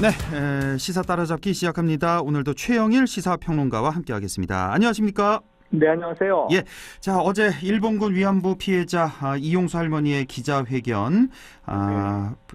네, 시사 따라잡기 시작합니다. 오늘도 최영일 시사평론가와 함께하겠습니다. 안녕하십니까? 네, 안녕하세요. 예, 자 어제 일본군 위안부 피해자 이용수 할머니의 기자회견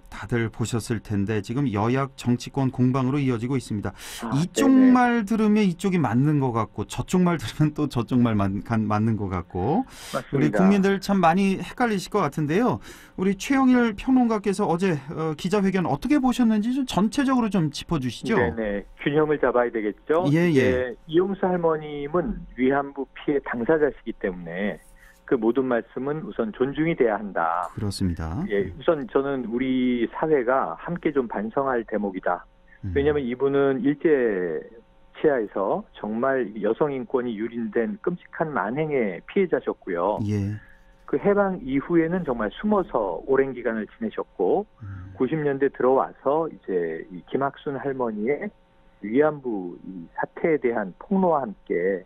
다들 보셨을 텐데 지금 여야 정치권 공방으로 이어지고 있습니다. 이쪽 네네. 말 들으면 이쪽이 맞는 것 같고 저쪽 말 들으면 또 저쪽 말 맞는 것 같고 맞습니다. 우리 국민들 참 많이 헷갈리실 것 같은데요. 우리 최영일 평론가께서 어제 기자회견 어떻게 보셨는지 좀 전체적으로 좀 짚어주시죠. 네네. 균형을 잡아야 되겠죠. 예. 이용수 할머님은 위안부 피해 당사자시기 때문에 그 모든 말씀은 우선 존중이 돼야 한다. 그렇습니다. 예, 우선 저는 우리 사회가 함께 좀 반성할 대목이다. 왜냐하면 이분은 일제 치하에서 정말 여성 인권이 유린된 끔찍한 만행의 피해자셨고요. 예. 그 해방 이후에는 정말 숨어서 오랜 기간을 지내셨고 90년대 들어와서 이제 이 김학순 할머니의 위안부 이 사태에 대한 폭로와 함께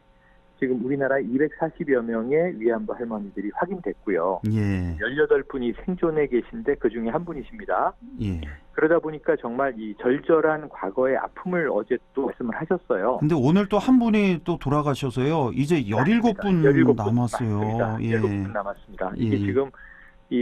지금 우리나라에 240여 명의 위안부 할머니들이 확인됐고요. 예. 18분이 생존해 계신데 그중에 한 분이십니다. 예. 그러다 보니까 정말 이 절절한 과거의 아픔을 어제 또 말씀을 하셨어요. 근데 오늘 또 한 분이 또 돌아가셔서요. 이제 17분 17분 남았어요. 맞습니다. 예. 17분 남았습니다. 이게 예. 지금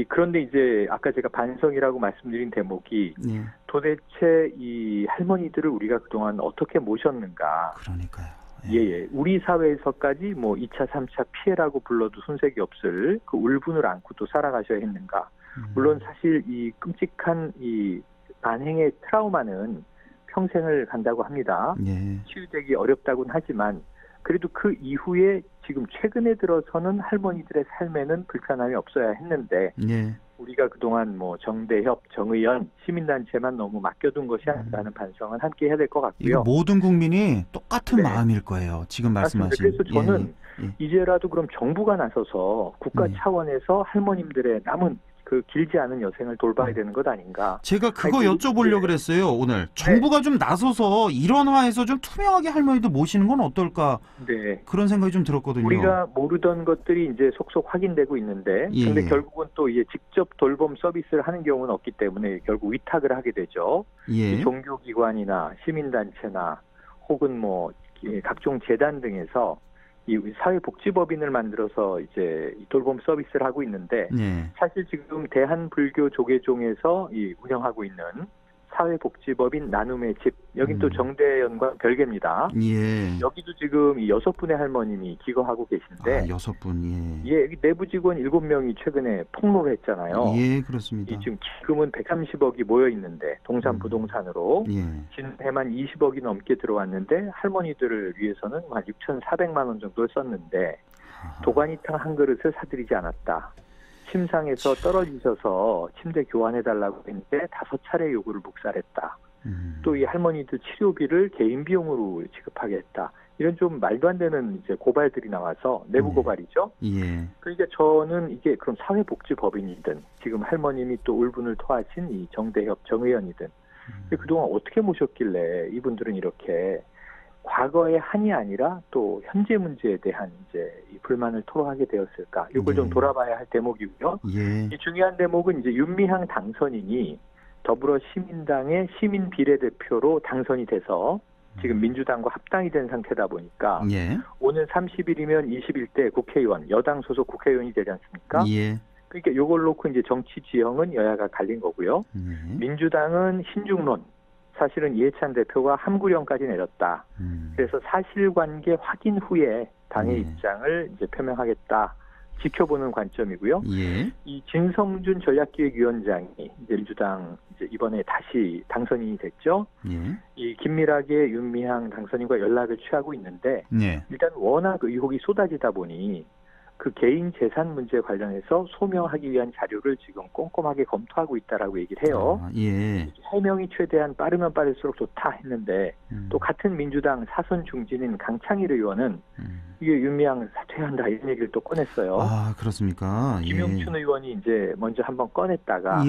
그런데 이제 아까 제가 반성이라고 말씀드린 대목이 예. 도대체 이 할머니들을 우리가 그동안 어떻게 모셨는가. 그러니까요. 예. 우리 사회에서까지 뭐 2차, 3차 피해라고 불러도 손색이 없을 그 울분을 안고 또 살아가셔야 했는가. 물론 사실 이 끔찍한 이 만행의 트라우마는 평생을 간다고 합니다. 예. 치유되기 어렵다고는 하지만 그래도 그 이후에 지금 최근에 들어서는 할머니들의 삶에는 불편함이 없어야 했는데 예. 우리가 그동안 뭐 정대협, 정의연, 시민단체만 너무 맡겨둔 것이 아닌가 하는 반성은 함께 해야 될 것 같고요. 이거 모든 국민이 똑같은 네. 마음일 거예요. 지금 말씀하신. 맞습니다. 그래서 저는 이제라도 그럼 정부가 나서서 국가 예. 차원에서 할머님들의 남은 그 길지 않은 여생을 돌봐야 되는 것 아닌가. 제가 그거 여쭤보려고 그랬어요. 오늘 정부가 좀 나서서 일원화해서 좀 투명하게 할머니도 모시는 건 어떨까. 네. 그런 생각이 좀 들었거든요. 우리가 모르던 것들이 이제 속속 확인되고 있는데 근데 결국은 또 이제 직접 돌봄 서비스를 하는 경우는 없기 때문에 결국 위탁을 하게 되죠. 예. 종교기관이나 시민단체나 혹은 뭐 각종 재단 등에서 이 사회복지법인을 만들어서 이제 돌봄 서비스를 하고 있는데 사실 지금 대한불교조계종에서 운영하고 있는 사회복지법인 나눔의 집 여긴 또 정대연과 별개입니다. 예. 여기도 지금 6분의 할머님이 기거하고 계신데 6분. 예, 여기 내부 직원 7명이 최근에 폭로를 했잖아요. 예, 그렇습니다. 지금 기금은 130억이 모여 있는데 동산 부동산으로 예. 지난해만 20억이 넘게 들어왔는데 할머니들을 위해서는 한 6,400만 원 정도를 썼는데 도가니탕 한 그릇을 사드리지 않았다. 침상에서 떨어지셔서 침대 교환해달라고 했는데 5차례 요구를 묵살했다. 또 이 할머니들 치료비를 개인 비용으로 지급하겠다. 이런 좀 말도 안 되는 이제 고발들이 나와서 내부 고발이죠. 예. 그러니까 저는 이게 그럼 사회복지법인이든 지금 할머님이 또 울분을 토하신 이 정대협, 정의연이든 그동안 어떻게 모셨길래 이분들은 이렇게 과거의 한이 아니라 또 현재 문제에 대한 이제 이 불만을 토로하게 되었을까? 이걸 좀 돌아봐야 할 대목이고요. 예. 이 중요한 대목은 이제 윤미향 당선인이 더불어시민당의 시민 비례대표로 당선이 돼서 지금 민주당과 합당이 된 상태다 보니까 오늘 30일이면 21대 국회의원, 여당 소속 국회의원이 되지 않습니까? 예. 그러니까 이걸 놓고 이제 정치 지형은 여야가 갈린 거고요. 민주당은 신중론. 사실은 이해찬 대표가 함구령까지 내렸다. 그래서 사실관계 확인 후에 당의 입장을 이제 표명하겠다. 지켜보는 관점이고요. 이 진성준 전략기획위원장이 이제 민주당 이제 이번에 다시 당선인이 됐죠. 이 긴밀하게 윤미향 당선인과 연락을 취하고 있는데 일단 워낙 의혹이 쏟아지다 보니 그 개인 재산 문제 관련해서 소명하기 위한 자료를 지금 꼼꼼하게 검토하고 있다라고 얘기를 해요. 해명이 최대한 빠르면 빠를수록 좋다 했는데 또 같은 민주당 사선 중진인 강창일 의원은 이게 윤미향 사퇴해야 한다 이런 얘기를 또 꺼냈어요. 아, 그렇습니까? 김용춘 의원이 이제 먼저 한번 꺼냈다가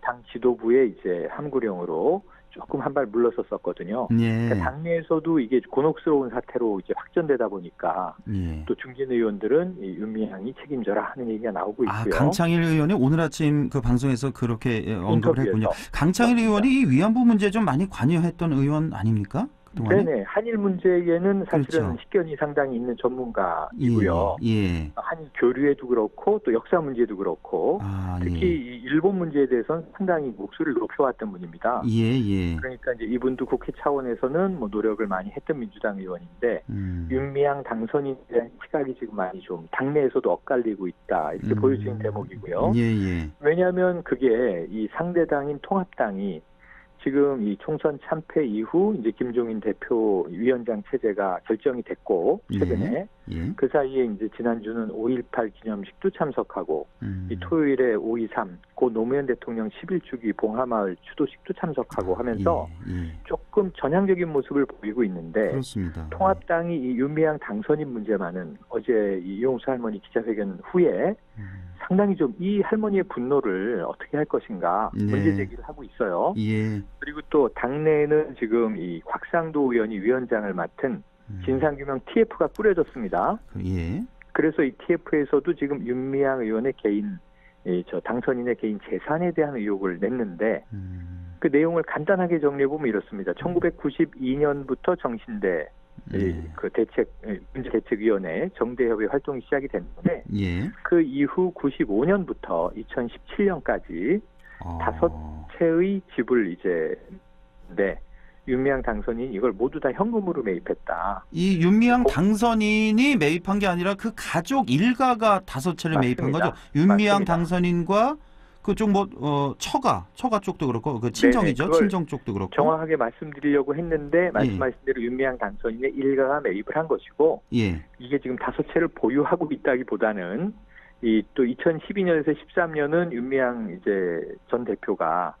당 지도부의 이제 함구령으로 조금 한 발 물러섰었거든요. 예. 그러니까 당내에서도 이게 곤혹스러운 사태로 이제 확전되다 보니까 예. 또 중진 의원들은 이 윤미향이 책임져라 하는 얘기가 나오고 있고요. 아, 강창일 의원이 오늘 아침 그 방송에서 그렇게 언급을 했군요. 강창일 의원이 이 위안부 문제 좀 많이 관여했던 의원 아닙니까? 그동안에? 네네. 한일 문제에는 사실은 그렇죠. 식견이 상당히 있는 전문가이고요. 예. 한일 교류에도 그렇고 또 역사 문제도 그렇고 아, 특히 예. 이 일본 문제에 대해서는 상당히 목소리를 높여왔던 분입니다. 예. 그러니까 이제 이분도 국회 차원에서는 뭐 노력을 많이 했던 민주당 의원인데 윤미향 당선인에 대한 시각이 지금 많이 좀 당내에서도 엇갈리고 있다 이렇게 보여지는 대목이고요. 예. 왜냐하면 그게 이 상대당인 통합당이 지금 이 총선 참패 이후 이제 김종인 대표 위원장 체제가 결정이 됐고 최근에 예. 그 사이에 이제 지난주는 5.18 기념식도 참석하고 이 토요일에 5.23 고 노무현 대통령 11주기 봉하마을 추도식도 참석하고 하면서 조금 전향적인 모습을 보이고 있는데 그렇습니다. 통합당이 이 윤미향 당선인 문제만은 어제 이 이용수 할머니 기자회견 후에 상당히 좀 이 할머니의 분노를 어떻게 할 것인가 문제 제기를 하고 있어요. 예. 그리고 또 당내에는 지금 이 곽상도 의원이 위원장을 맡은 진상규명 TF가 꾸려졌습니다. 예. 그래서 이 TF에서도 지금 윤미향 의원의 개인, 당선인의 개인 재산에 대한 의혹을 냈는데 그 내용을 간단하게 정리해보면 이렇습니다. 1992년부터 정신대 그 문제대책위원회 정대협의 활동이 시작이 됐는데 그 이후 95년부터 2017년까지 5채의 집을 이제 윤미향 당선인이 이걸 모두 다 현금으로 매입했다. 이 윤미향 당선인이 매입한 게 아니라 그 가족 일가가 5채를 매입한 거죠. 윤미향 당선인과 그쪽 처가 쪽도 그렇고 그 친정이죠. 친정 쪽도 그렇고. 정확하게 말씀드리려고 했는데 말씀하신 대로 윤미향 당선인의 일가가 매입을 한 것이고 이게 지금 5채를 보유하고 있다기보다는 또 2012년에서 13년은 윤미향 이제 전 대표가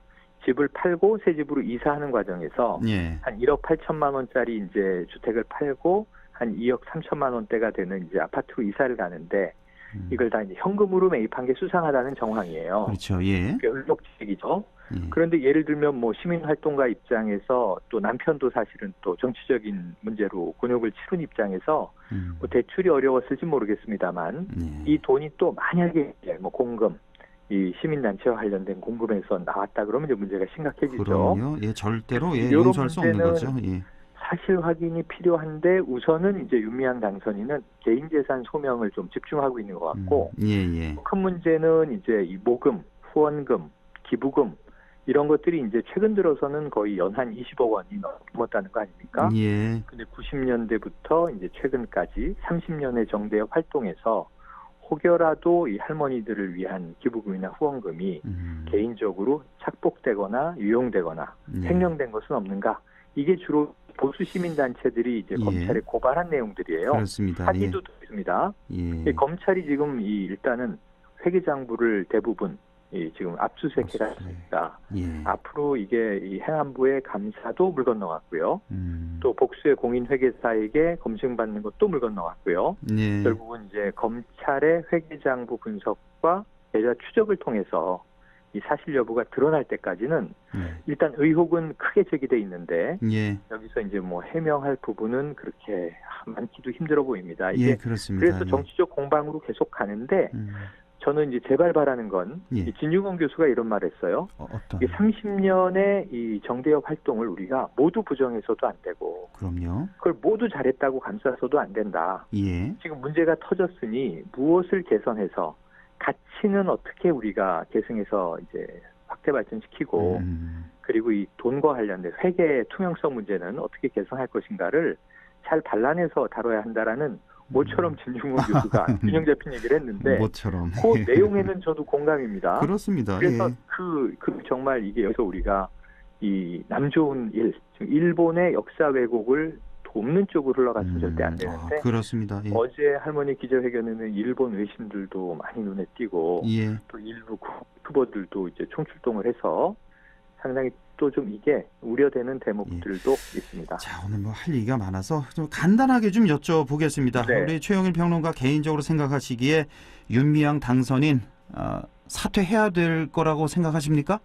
집을 팔고 새 집으로 이사하는 과정에서 한 1억 8천만 원짜리 이제 주택을 팔고 한 2억 3천만 원대가 되는 이제 아파트로 이사를 가는데 이걸 다 이제 현금으로 매입한 게 수상하다는 정황이에요. 그렇죠. 예. 의혹적이죠. 그런데 예를 들면 뭐 시민활동가 입장에서 또 남편도 사실은 또 정치적인 문제로 곤욕을 치른 입장에서 뭐 대출이 어려웠을지 모르겠습니다만 이 돈이 또 만약에 뭐 공금 이 시민단체와 관련된 공금에서 나왔다 그러면 이제 문제가 심각해지죠. 그럼요. 예, 절대로 용서할 수 없는 거죠. 예. 사실 확인이 필요한데 우선은 이제 윤미향 당선인은 개인재산 소명을 좀 집중하고 있는 것 같고 큰 문제는 이제 이 모금, 후원금, 기부금 이런 것들이 이제 최근 들어서는 거의 연한 20억 원이 넘었다는 거 아닙니까? 근데 90년대부터 이제 최근까지 30년의 정대의 활동에서 혹여라도 이 할머니들을 위한 기부금이나 후원금이 개인적으로 착복되거나 유용되거나 횡령된 것은 없는가? 이게 주로 보수 시민단체들이 이제 검찰에 고발한 내용들이에요. 그렇습니다. 사기도 있습니다. 검찰이 지금 일단은 회계장부를 대부분 지금 압수수색해갔습니다. 앞으로 이게 이 행안부의 감사도 물 건너갔고요. 또 복수의 공인회계사에게 검증받는 것도 물 건너갔고요. 결국은 이제 검찰의 회계장부 분석과 계좌 추적을 통해서 이 사실 여부가 드러날 때까지는 일단 의혹은 크게 제기돼 있는데 여기서 이제 뭐 해명할 부분은 그렇게 많기도 힘들어 보입니다. 이게 그렇습니다. 그래서 정치적 공방으로 계속 가는데 저는 이제 제발 바라는 건 진중권 교수가 이런 말했어요. 이게 30년의 이 정대협 활동을 우리가 모두 부정해서도 안 되고, 그걸 모두 잘했다고 감싸서도 안 된다. 지금 문제가 터졌으니 무엇을 개선해서 가치는 어떻게 우리가 계승해서 이제 확대 발전시키고, 그리고 이 돈과 관련된 회계 투명성 문제는 어떻게 개선할 것인가를 잘 발라내서 다뤄야 한다라는. 모처럼 진중권 교수가 균형 잡힌 얘기를 했는데 그 내용에는 저도 공감입니다. 그렇습니다. 그래서 그 정말 이게 여기서 우리가 이 남 좋은 일본의 역사 왜곡을 돕는 쪽으로 흘러가서는 절대 안 되는데 그렇습니다. 어제 할머니 기자회견에는 일본 외신들도 많이 눈에 띄고 또 일부 후보들도 이제 총출동을 해서 상당히 또 좀 이게 우려되는 대목들도 있습니다. 자, 오늘 뭐 할 얘기가 많아서 좀 간단하게 좀 여쭤보겠습니다. 우리 최영일 평론가 개인적으로 생각하시기에 윤미향 당선인 사퇴해야 될 거라고 생각하십니까?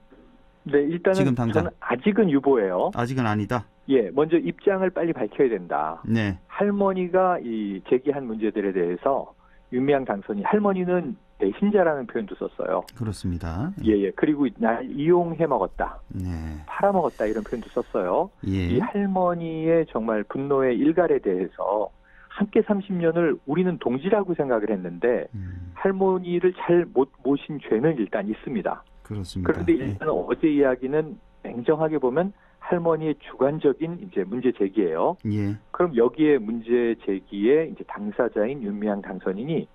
네, 일단은 지금 당장 저는 아직은 유보예요. 아직은 아니다. 예, 먼저 입장을 빨리 밝혀야 된다. 네. 할머니가 이 제기한 문제들에 대해서 윤미향 당선인 할머니는 배신자라는 표현도 썼어요. 그렇습니다. 예. 그리고 날 이용해 먹었다. 네. 팔아먹었다 이런 표현도 썼어요. 예. 이 할머니의 정말 분노의 일갈에 대해서 함께 30년을 우리는 동지라고 생각을 했는데 할머니를 잘 못 모신 죄는 일단 있습니다. 그렇습니다. 그런데 일단 어제 이야기는 냉정하게 보면 할머니의 주관적인 이제 문제 제기예요. 예. 그럼 여기에 문제 제기에 이제 당사자인 윤미향 당선인이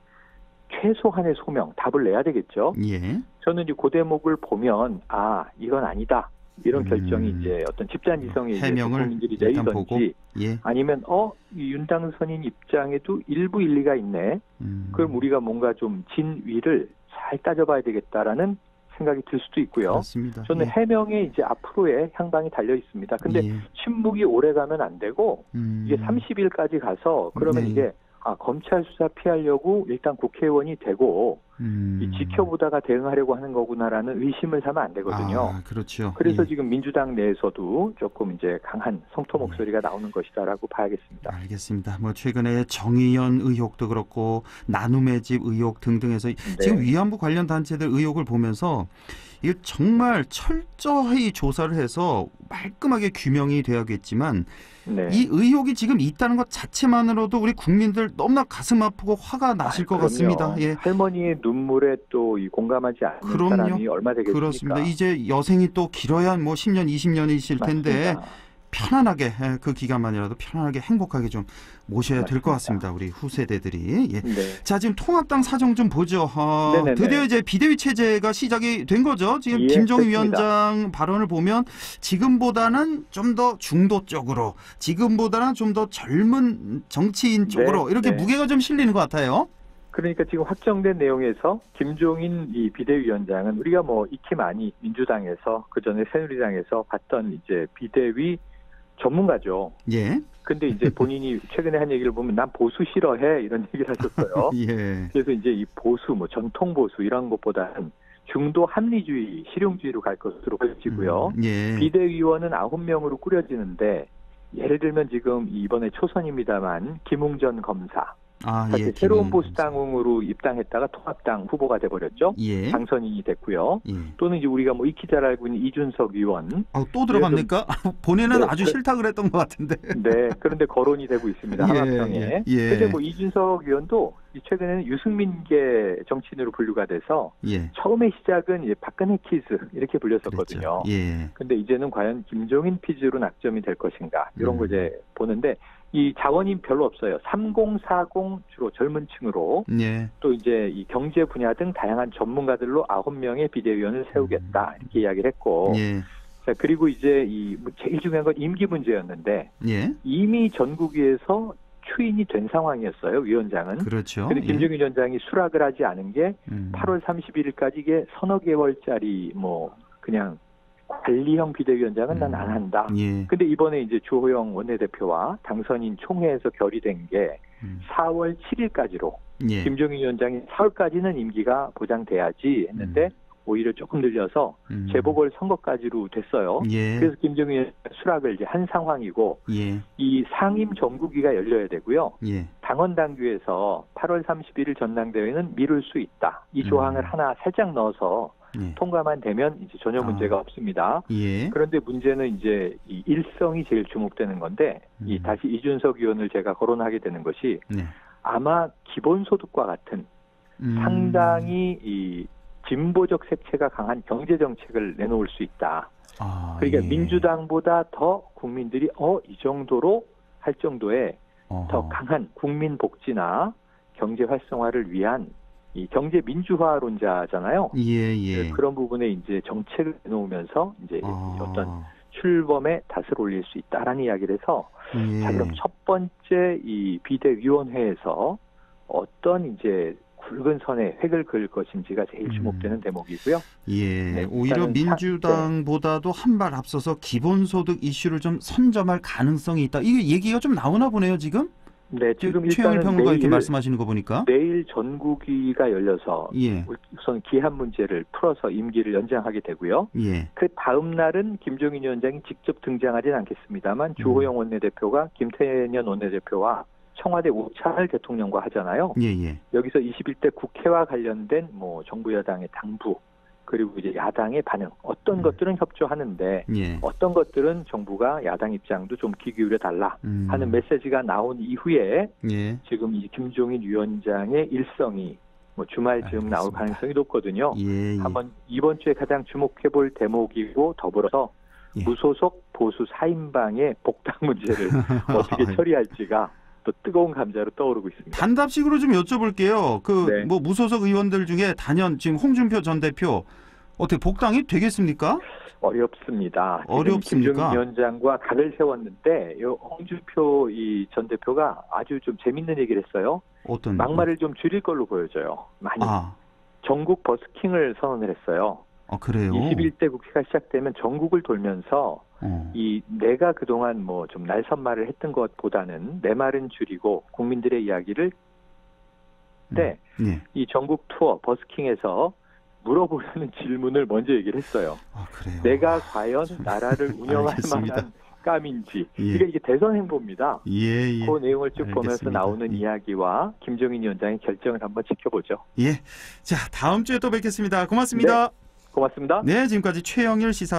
최소한의 소명, 답을 내야 되겠죠. 예. 저는 이제 그 대목을 보면 이건 아니다. 이런 결정이 이제 어떤 집단지성의 해명을 국민들이 일단 내리든지 보고. 예. 아니면 이 윤 당선인 입장에도 일부 일리가 있네. 그럼 우리가 뭔가 좀 진위를 잘 따져봐야 되겠다라는 생각이 들 수도 있고요. 그렇습니다. 저는 예. 해명에 이제 앞으로의 향방이 달려 있습니다. 근데 예. 침묵이 오래 가면 안 되고 이게 30일까지 가서 그러면 네. 이게 검찰 수사 피하려고 일단 국회의원이 되고 이 지켜보다가 대응하려고 하는 거구나라는 의심을 사면 안 되거든요. 그렇죠. 그래서 예. 지금 민주당 내에서도 조금 이제 강한 성토 목소리가 나오는 것이다라고 봐야겠습니다. 알겠습니다. 뭐 최근에 정의연 의혹도 그렇고 나눔의 집 의혹 등등해서 지금 위안부 관련 단체들 의혹을 보면서 이게 정말 철저히 조사를 해서 깔끔하게 규명이 돼야겠지만 이 의혹이 지금 있다는 것 자체만으로도 우리 국민들 너무나 가슴 아프고 화가 나실 것 같습니다. 예. 할머니의 눈물에 또 이 공감하지 않는 사람이 얼마 되겠습니까? 그렇습니다. 이제 여생이 또 길어야 뭐 10년, 20년이실 텐데 편안하게 그 기간만이라도 편안하게 행복하게 좀 모셔야 될 것 같습니다. 우리 후세대들이. 예. 네. 자, 지금 통합당 사정 좀 보죠. 드디어 이제 비대위 체제가 시작이 된 거죠. 지금 김종인 위원장 발언을 보면 지금보다는 좀 더 중도 쪽으로, 지금보다는 좀 더 젊은 정치인 쪽으로 이렇게 무게가 좀 실리는 것 같아요. 그러니까 지금 확정된 내용에서 김종인 이 비대위원장은 우리가 뭐 익히 많이 민주당에서 그 전에 새누리당에서 봤던 이제 비대위 전문가죠. 예. 근데 이제 본인이 최근에 한 얘기를 보면 난 보수 싫어해 이런 얘기를 하셨어요. 예. 그래서 이제 이 보수 뭐 전통 보수 이런 것보다는 중도 합리주의, 실용주의로 갈 것으로 보여지고요. 예. 비대위원은 9명으로 꾸려지는데 예를 들면 지금 이번에 초선입니다만 김웅전 검사 사실 새로운 보수당으로 입당했다가 통합당 후보가 돼버렸죠. 예. 당선인이 됐고요. 예. 또는 이제 우리가 뭐 익히 잘 알고 있는 이준석 의원. 또 들어갑니까? 본인은 아주 싫다 그랬던 것 같은데. 네. 그런데 거론이 되고 있습니다. 한화평에. 그런데 뭐 이준석 의원도 최근에는 유승민계 정치인으로 분류가 돼서 처음에 시작은 이제 박근혜 키즈 이렇게 불렸었거든요. 그런데 이제는 과연 김종인 피즈로 낙점이 될 것인가 이런 거 이제 보는데 이 자원이 별로 없어요. 30, 40 주로 젊은 층으로 또 이제 이 경제 분야 등 다양한 전문가들로 9명의 비대위원을 세우겠다 이렇게 이야기를 했고 자, 그리고 이제 이 제일 중요한 건 임기 문제였는데 이미 전국위에서 추인이 된 상황이었어요. 위원장은. 그렇죠. 근데 김종인 위원장이 수락을 하지 않은 게 8월 31일까지 이게 서너 개월짜리 뭐 그냥 관리형 비대위원장은 난 안 한다. 근데 이번에 이제 주호영 원내대표와 당선인 총회에서 결의된 게 4월 7일까지로 김종인 위원장이 4월까지는 임기가 보장돼야지 했는데 오히려 조금 늘려서 재보궐 선거까지로 됐어요. 그래서 김종인 위원장 수락을 이제 한 상황이고 이 상임 정국위가 열려야 되고요. 당원 당규에서 8월 31일 전당대회는 미룰 수 있다. 이 조항을 하나 살짝 넣어서 통과만 되면 이제 전혀 문제가 없습니다. 그런데 문제는 이제 이 일성이 제일 주목되는 건데 이 다시 이준석 의원을 제가 거론하게 되는 것이 아마 기본소득과 같은 상당히 이 진보적 색채가 강한 경제 정책을 내놓을 수 있다. 그러니까 민주당보다 더 국민들이 이 정도로 할 정도의 더 강한 국민 복지나 경제 활성화를 위한 이 경제 민주화론자잖아요. 그런 부분에 이제 정책을 내놓으면서 이제 어떤 출범에 닷을 올릴 수 있다라는 이야기를 해서 자, 그럼 첫 번째 이 비대위원회에서 어떤 이제 굵은 선에 획을 그을 것인지가 제일 주목되는 대목이고요. 오히려 민주당보다도 한 발 앞서서 기본소득 이슈를 좀 선점할 가능성이 있다. 이게 얘기가 좀 나오나 보네요, 지금? 네, 지금 최영일 일단은 평론가 이렇게 말씀하시는 거 보니까 내일 전국위가 열려서 예. 우선 기한 문제를 풀어서 임기를 연장하게 되고요. 예. 그 다음 날은 김종인 위원장이 직접 등장하진 않겠습니다만 주호영 원내대표가 김태년 원내대표와 청와대 우차할 대통령과 하잖아요. 예. 여기서 21대 국회와 관련된 뭐 정부 여당의 당부 그리고 이제 야당의 반응 어떤 것들은 협조하는데 예. 어떤 것들은 정부가 야당 입장도 좀 귀 기울여 달라 하는 메시지가 나온 이후에 예. 지금 이 김종인 위원장의 일성이 뭐 주말쯤 나올 가능성이 높거든요. 예. 한번 이번 주에 가장 주목해볼 대목이고 더불어서 예. 무소속 보수 4인방의 복당 문제를 어떻게 처리할지가 또 뜨거운 감자로 떠오르고 있습니다. 단답식으로 좀 여쭤볼게요. 네. 뭐 무소속 의원들 중에 단연 지금 홍준표 전 대표 어떻게 복당이 되겠습니까? 어렵습니다. 어렵습니까? 김종인 위원장과 각을 세웠는데 홍준표 이 전 대표가 아주 좀 재밌는 얘기를 했어요. 어떤 막말을 좀 줄일 걸로 보여져요. 많이. 전국 버스킹을 선언을 했어요. 그래요? 21대 국회가 시작되면 전국을 돌면서 이 내가 그동안 뭐 좀 날선말을 했던 것보다는 내 말은 줄이고 국민들의 이야기를 이 전국 투어 버스킹에서 물어보려는 질문을 먼저 얘기를 했어요. 그래요? 내가 과연 나라를 운영할 만한 감인지. 이게 대선 행보입니다. 예. 그 내용을 쭉 알겠습니다. 보면서 나오는 이야기와 김종인 위원장의 결정을 한번 지켜보죠. 예. 자, 다음 주에 또 뵙겠습니다. 고맙습니다. 네, 고맙습니다. 네, 지금까지 최영일 시사